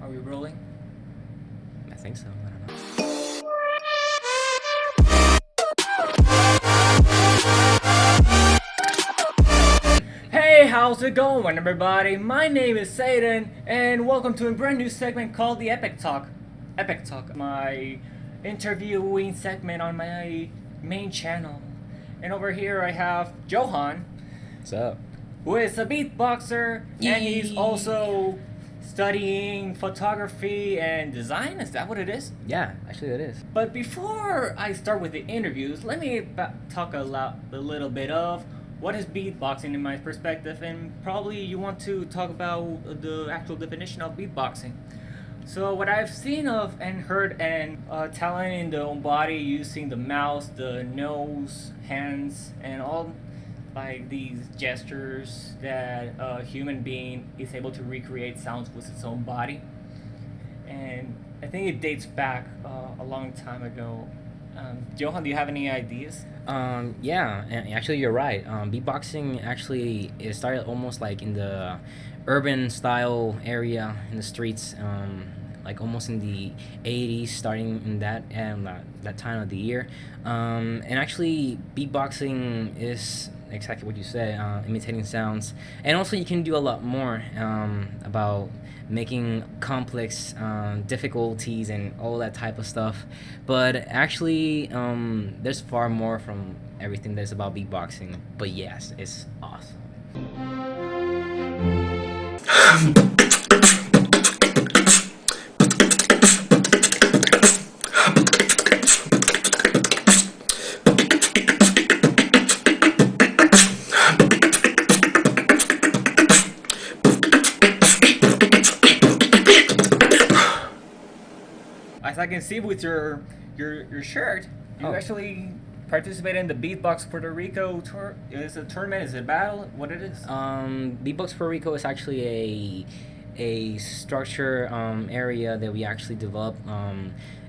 Are we rolling? I think so. I don't know. Hey, how's it going, everybody? My name is Satan, and welcome to a brand new segment called the Epic Talk. Epic Talk, my interviewing segment on my main channel. And over here I have Johan, What's up? who is a beatboxer, and he's also studying photography and design. Is that what it is? Yeah, actually it is. But before I start with the interviews, let me talk a little bit of what is beatboxing in my perspective, and probably you want to talk about the actual definition of beatboxing. So what I've seen of and heard and talent in the own body using the mouth, the nose, hands, and all like these gestures that a human being is able to recreate sounds with its own body. And I think it dates back a long time ago. Johan, do you have any ideas? Yeah, and actually you're right. Beatboxing actually it started almost like in the urban style area in the streets, like almost in the 80s, starting in that time of the year. And actually beatboxing is exactly what you said, imitating sounds, and also you can do a lot more about making complex difficulties and all that type of stuff. But actually there's far more from everything that's about beatboxing. But yes, it's awesome. As I can see with your shirt, you Oh. actually participated in the Beatbox Puerto Rico tour. Is it a tournament? Is it a battle? What it is? Beatbox Puerto Rico is actually a structure area that we actually developed.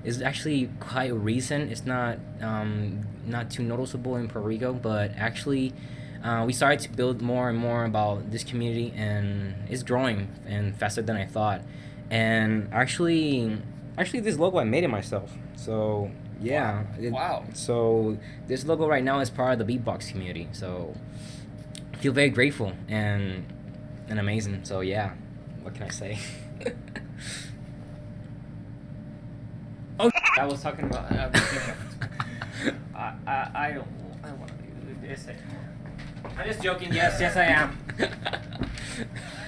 Is actually quite recent. It's not too noticeable in Puerto Rico, but actually we started to build more and more about this community, and it's growing and faster than I thought. And actually this logo I made it myself. So yeah. Wow. So this logo right now is part of the beatbox community. So I feel very grateful and amazing. So yeah, what can I say? Oh, I was talking about. I don't want to do this anymore. I'm just joking. Yes, I am.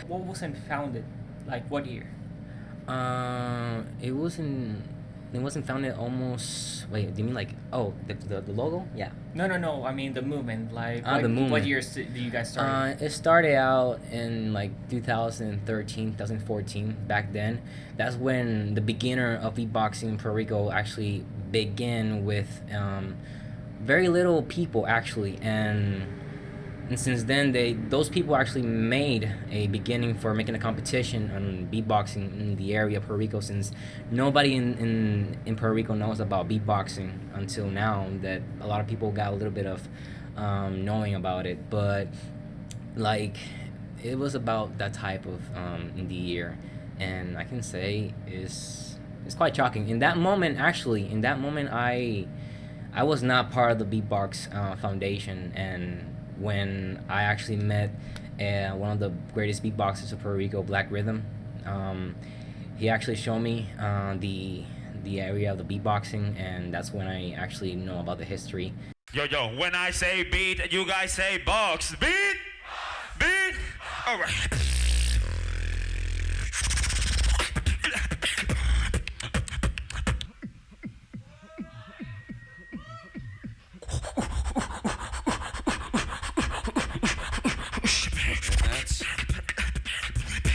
What wasn't founded? Like what year? It wasn't founded almost. Wait, do you mean like the logo? Yeah. No. I mean the movement. Like The movement. What years do you guys start? It started out in like 2013, 2014. Back then, that's when the beginner of beatboxing in Puerto Rico actually began with very little people actually, and since then those people actually made a beginning for making a competition on beatboxing in the area of Puerto Rico, since nobody in Puerto Rico knows about beatboxing until now, that a lot of people got a little bit of knowing about it. But like it was about that type of in the year, and I can say it's quite shocking. In that moment I was not part of the Beatbox Foundation, and when I actually met one of the greatest beatboxers of Puerto Rico, Black Rhythm, he actually showed me the area of the beatboxing, and that's when I actually know about the history. Yo, when I say beat, you guys say box. Beat! Beat! Alright.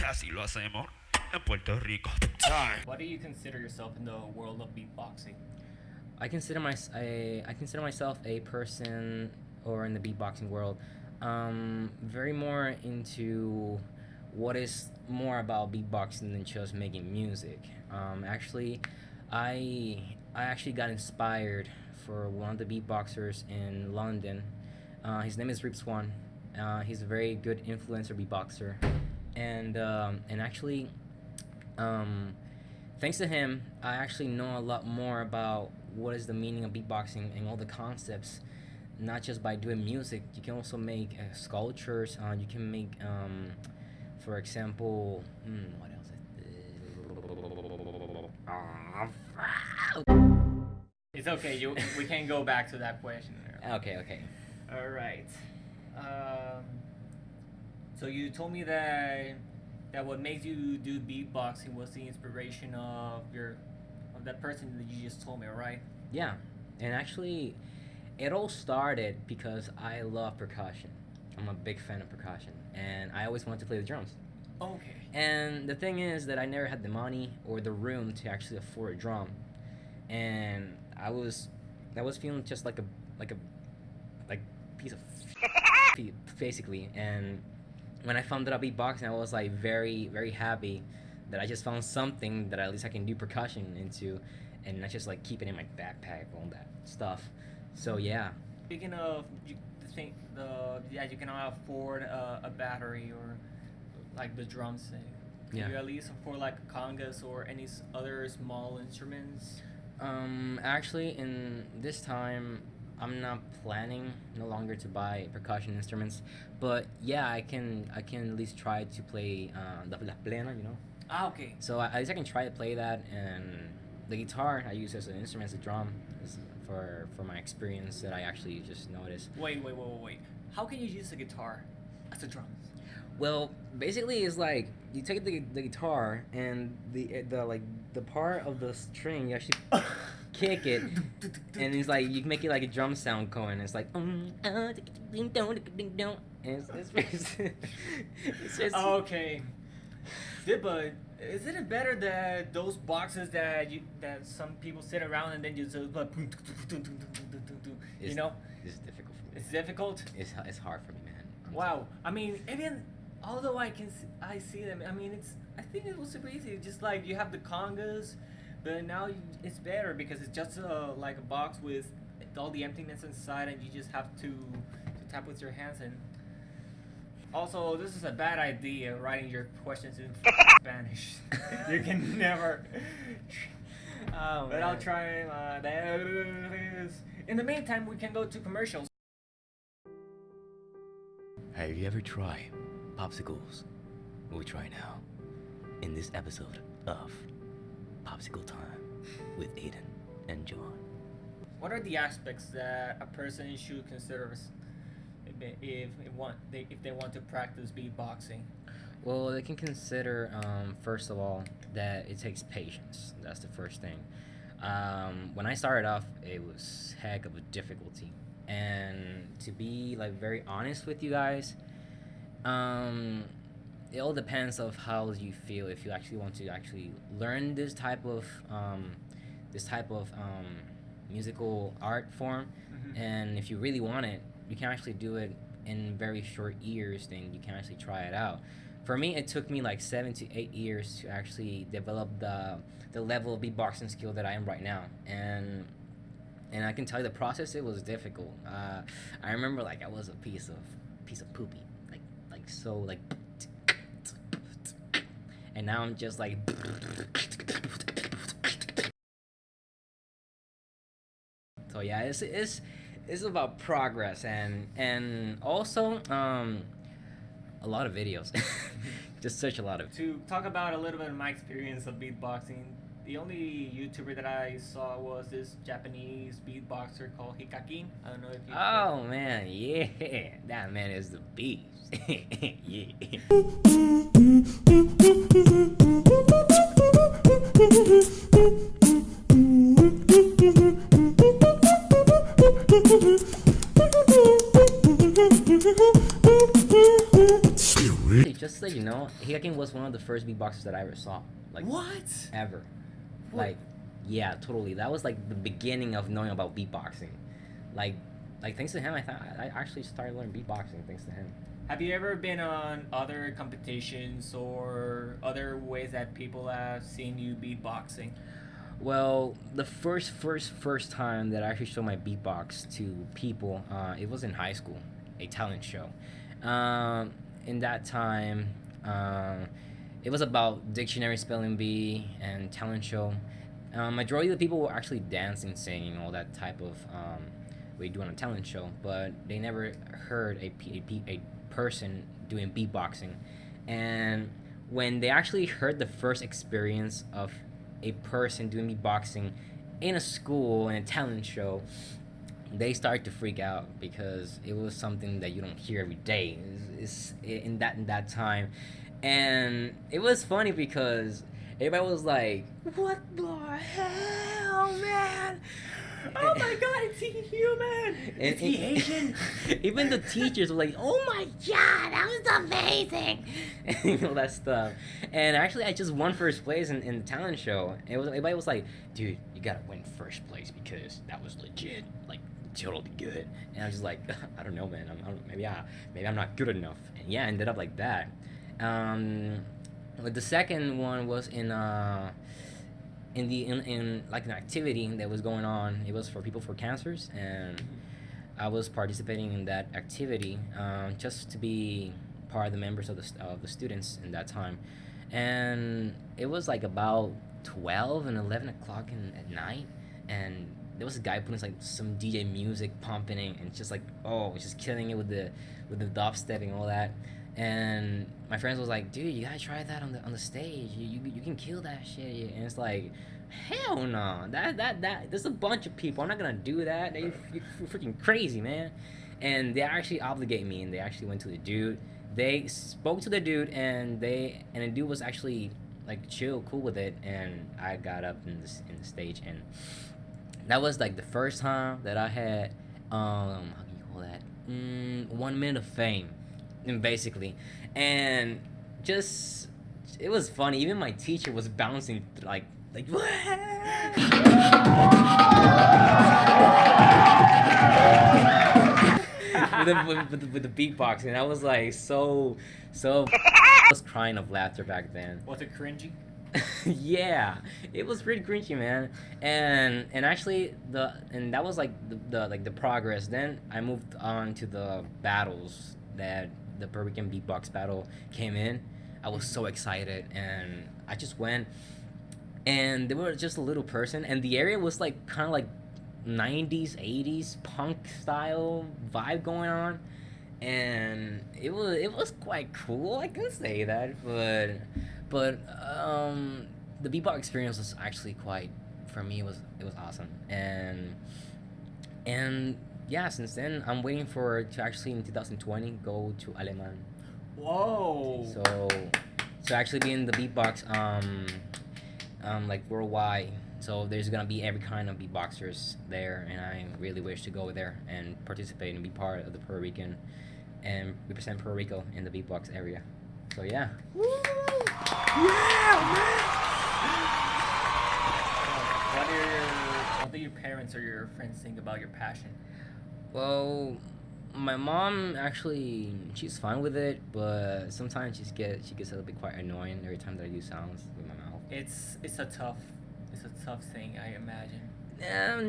Así lo hacemos en Puerto Rico. Time. What do you consider yourself in the world of beatboxing? I consider myself a person, or in the beatboxing world, very more into what is more about beatboxing than just making music. Actually, I actually got inspired for one of the beatboxers in London. His name is Rip Swan. He's a very good influencer beatboxer, and actually, thanks to him, I actually know a lot more about what is the meaning of beatboxing and all the concepts. Not just by doing music, you can also make sculptures. You can make, for example, what else? It's okay. We can go back to that question. Okay. All right. So you told me that what makes you do beatboxing was the inspiration of that person that you just told me, right? Yeah, and actually, it all started because I love percussion. I'm a big fan of percussion, and I always wanted to play the drums. Okay. And the thing is that I never had the money or the room to actually afford a drum, and I was feeling just like a piece of basically. And when I found out about beatboxing, I was like very very happy that I just found something that at least I can do percussion into, and not just like keep it in my backpack, all that stuff. So yeah. Speaking of, you cannot afford a battery or like the drum set. Can Yeah. you at least afford like congas or any other small instruments? Actually, in this time, I'm not planning no longer to buy percussion instruments, but yeah, I can at least try to play the la plena, you know. Ah, okay. So at least I can try to play that, and the guitar I use as an instrument, as a drum, is for my experience that I actually just noticed. Wait. How can you use the guitar as a drum? Well, basically, it's like you take the guitar and the part of the string you actually kick it, and it's like you make it like a drum sound going. It's like and it's just Okay. Yeah, but isn't it better that those boxes that some people sit around and then you just like, you know? It's difficult for me. It's difficult. It's hard for me, man. Wow. I mean, even although I see them. I mean, I think it was super easy. Just like you have the congas, but now it's better because it's just like a box with all the emptiness inside, and you just have to tap with your hands. And also, this is a bad idea writing your questions in Spanish. You can never. Oh, But I'll try my best. In the meantime, we can go to commercials. Have you ever tried popsicles? We try now in this episode of Popsicle Time with Aiden and John. What are the aspects that a person should consider if they want to practice beatboxing? Well, they can consider, first of all, that it takes patience. That's the first thing. When I started off, it was heck of a difficulty. And to be like very honest with you guys, it all depends of how you feel. If you actually want to actually learn this type of musical art form, and if you really want it, you can actually do it in very short years. Then you can actually try it out. For me, it took me like 7 to 8 years to actually develop the level of beatboxing skill that I am right now, and I can tell you the process, it was difficult. I remember like I was a piece of poopy, like so like, and now I'm just like. So yeah, it's about progress and also a lot of videos. Just search a lot of. To talk about a little bit of my experience of beatboxing, the only YouTuber that I saw was this Japanese beatboxer called HIKAKIN. I don't know if you. Oh man, yeah, that man is the beast. Yeah. Just so you know, HIKAKIN was one of the first beatboxers that I ever saw. Like What? ever. What? Like, yeah, totally. That was like the beginning of knowing about beatboxing. Like thanks to him, I actually started learning beatboxing thanks to him. Have you ever been on other competitions or other ways that people have seen you beatboxing? Well, the first time that I actually showed my beatbox to people, it was in high school, a talent show. In that time, it was about dictionary spelling bee and talent show. Majority of the people were actually dancing, singing, all that type of we do on a talent show, but they never heard a person doing beatboxing. And when they actually heard the first experience of a person doing beatboxing in a school, in a talent show, they started to freak out because it was something that you don't hear every day. It's in that time. And it was funny because everybody was like, "What the hell, man? Oh my god, it's he human! Is he Asian?" Even the teachers were like, "Oh my god, that was amazing!" and all that stuff. And actually, I just won first place in the talent show. Everybody was like, "Dude, you gotta win first place because that was legit, like totally good." And I was just like, "I don't know, man. Maybe I'm not good enough." And yeah, I ended up like that. But the second one was in like an activity that was going on. It was for people for cancers, and I was participating in that activity just to be part of the members of the students in that time. And it was like about 12 and 11 o'clock at night, and there was a guy putting like some DJ music pumping it, and just like, oh, just killing it with the dubstep and all that. And my friends was like, "Dude, you gotta try that on the stage. You can kill that shit." And it's like, hell no. That there's a bunch of people. I'm not gonna do that. You're freaking crazy, man. And they actually obligated me, and they actually went to the dude. They spoke to the dude, and the dude was actually like chill, cool with it. And I got up in the stage, and that was like the first time that I had how do you call that? 1 minute of fame. And basically, and just it was funny. Even my teacher was bouncing like with the beatboxing. And I was like so I was crying of laughter back then. Was it cringy? Yeah, it was pretty cringy, man. And actually that was like the progress. Then I moved on to the battles that the Puerto Rican Beatbox Battle came in. I was so excited, and I just went, and they were just a little person, and the area was like kind of like 90s 80s punk style vibe going on, and it was quite cool. I can say that, but the beatbox experience was actually quite, for me, it was awesome. And yeah, since then I'm waiting to actually in 2020 go to Looperman. Whoa! So actually be in the beatbox like worldwide. So there's gonna be every kind of beatboxers there, and I really wish to go there and participate and be part of the Puerto Rican and represent Puerto Rico in the beatbox area. So yeah. Woo! Yeah, man! What do your parents or your friends think about your passion? Well, my mom actually, she's fine with it, but sometimes she gets a little bit quite annoying every time that I do sounds with my mouth. It's a tough thing, I imagine.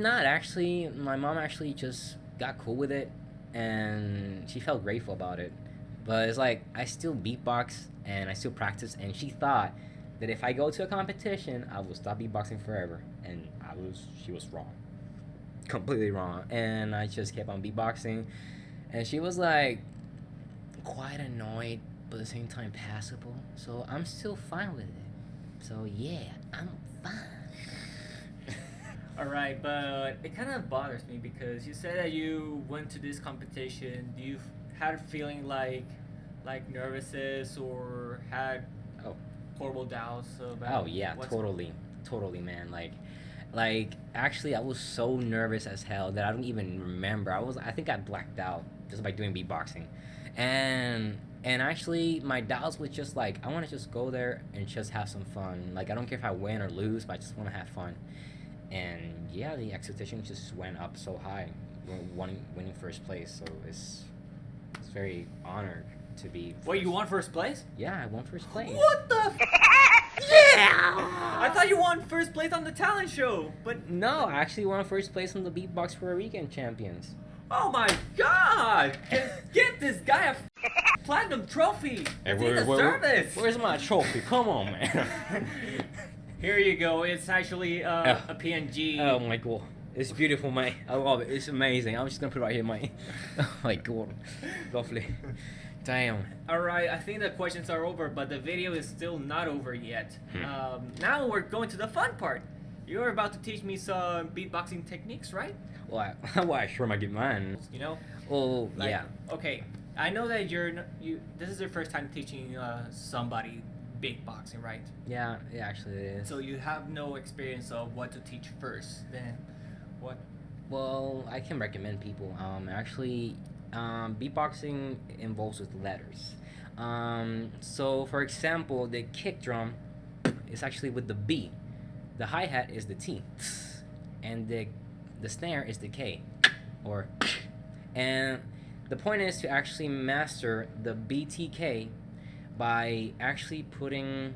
Not actually. My mom actually just got cool with it, and she felt grateful about it. But it's like, I still beatbox and I still practice, and she thought that if I go to a competition, I will stop beatboxing forever, and she was wrong. Completely wrong. And I just kept on beatboxing, and she was like quite annoyed but at the same time passable, so I'm still fine with it. So yeah, I'm fine. Alright, but it kind of bothers me because you said that you went to this competition. Do you had a feeling like nervous or had horrible doubts about? Oh yeah, totally, man. Like actually, I was so nervous as hell that I don't even remember. I think I blacked out just by doing beatboxing, and actually my doubts was just like, I want to just go there and just have some fun. Like, I don't care if I win or lose, but I just want to have fun. And yeah, the expectation just went up so high, winning first place. So it's very honored to be. Wait, you won first place? Yeah, I won first place. What the? Yeah! I thought you won first place on the talent show, but no, I actually won first place on the Beatbox Puerto Rican Champions. Oh my god! Get this guy a platinum trophy. Hey, He deserves this. where's my trophy? Come on, man. Here you go. It's actually a PNG. Oh my god. It's beautiful, mate. I love it. It's amazing. I'm just gonna put it right here, mate. Oh my god. Lovely. Damn. Alright, I think the questions are over, but the video is still not over yet. Now we're going to the fun part. You're about to teach me some beatboxing techniques, right? Well, I sure might get mine. You know? Oh, Like, yeah. Okay, I know that this is your first time teaching somebody beatboxing, right? Yeah, actually it is. So you have no experience of what to teach first. Then, what? Well, I can recommend people. Actually, beatboxing involves with letters. So for example, the kick drum is actually with the B. The hi-hat is the T. And the snare is the K. Or and the point is to actually master the BTK by actually putting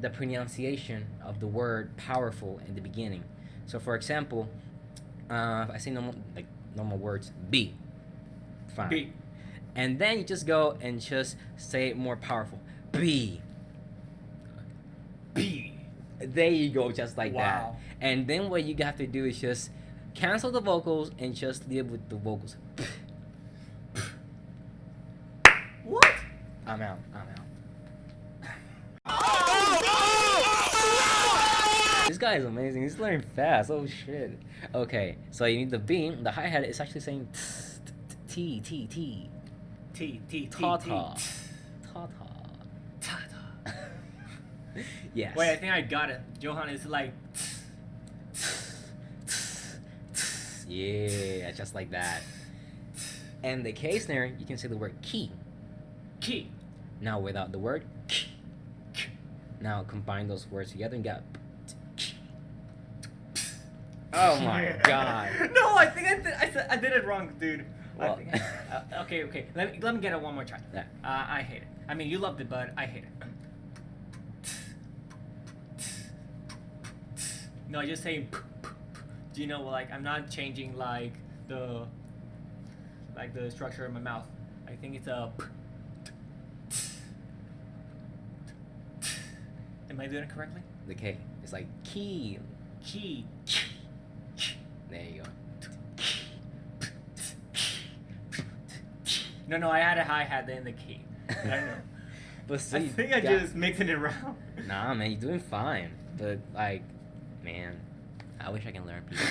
the pronunciation of the word powerful in the beginning. So for example, if I say normal words, B, fine. B. And then you just go and just say it more powerful. B. B. There you go, just like that. Wow. And then what you have to do is just cancel the vocals and just live with the vocals. What? I'm out. This guy is amazing. He's learning fast. Oh shit. Okay, so you need the B. The hi-hat is actually saying T. T, T, T, Ta T. ta. Ta ta. Yes. Wait, I think I got it. Johan is like. Yeah, just like that. And the K snare, you can say the word key. Key. Now without the word key. Now combine those words together and get. Oh my god. No, I think I did it wrong, dude. Well, Okay. Let me get it one more try. Yeah. I hate it. I mean, you loved it, but I hate it. No, just saying. Do you know, like, I'm not changing like the structure of my mouth. I think it's a. Am I doing it correctly? The K. It's like key. Key. There you go. No, I had a hi-hat then the key. I don't know. But see, I think I just mixing it around. Nah, man, you're doing fine. But like, man, I wish I can learn people.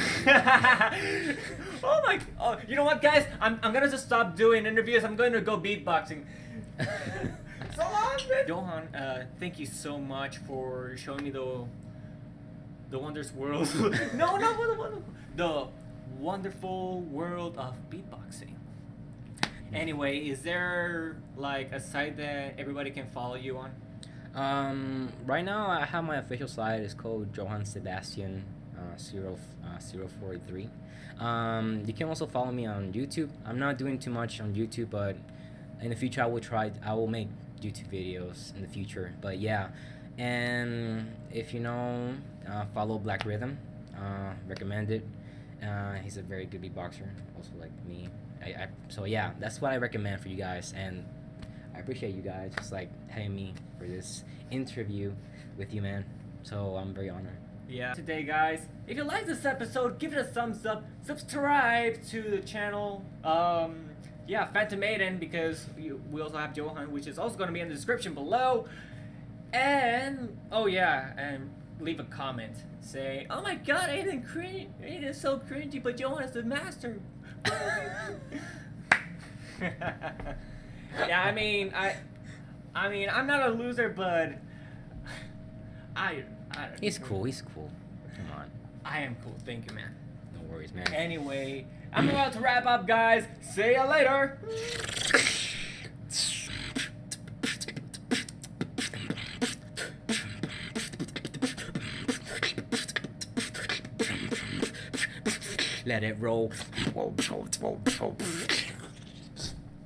Oh, you know what, guys? I'm gonna just stop doing interviews. I'm going to go beatboxing. So long, man. Johan, thank you so much for showing me the wondrous world. The wonderful world of beatboxing. Anyway, is there like a site that everybody can follow you on? Right now I have my official site. It's called Johan Sebastian 043. You can also follow me on YouTube. I'm not doing too much on YouTube, but in the future I will make YouTube videos in the future. But yeah, and if you know, follow Black Rhythm. Recommend it. He's a very good beatboxer, also like me. So yeah, that's what I recommend for you guys, and I appreciate you guys just like having me for this interview with you, man. So I'm very honored. Yeah. Today, guys, if you like this episode, give it a thumbs up. Subscribe to the channel. Yeah, Phantom Maiden, because we also have Johan, which is also going to be in the description below. And oh yeah, and leave a comment. Say, oh my God, Aiden is so cringy, but Johan is the master. Yeah, I mean, I'm not a loser, but He's cool. Come on. I am cool. Thank you, man. No worries, man. Anyway, I'm about to wrap up, guys. See ya later. Let it roll.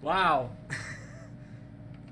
Wow.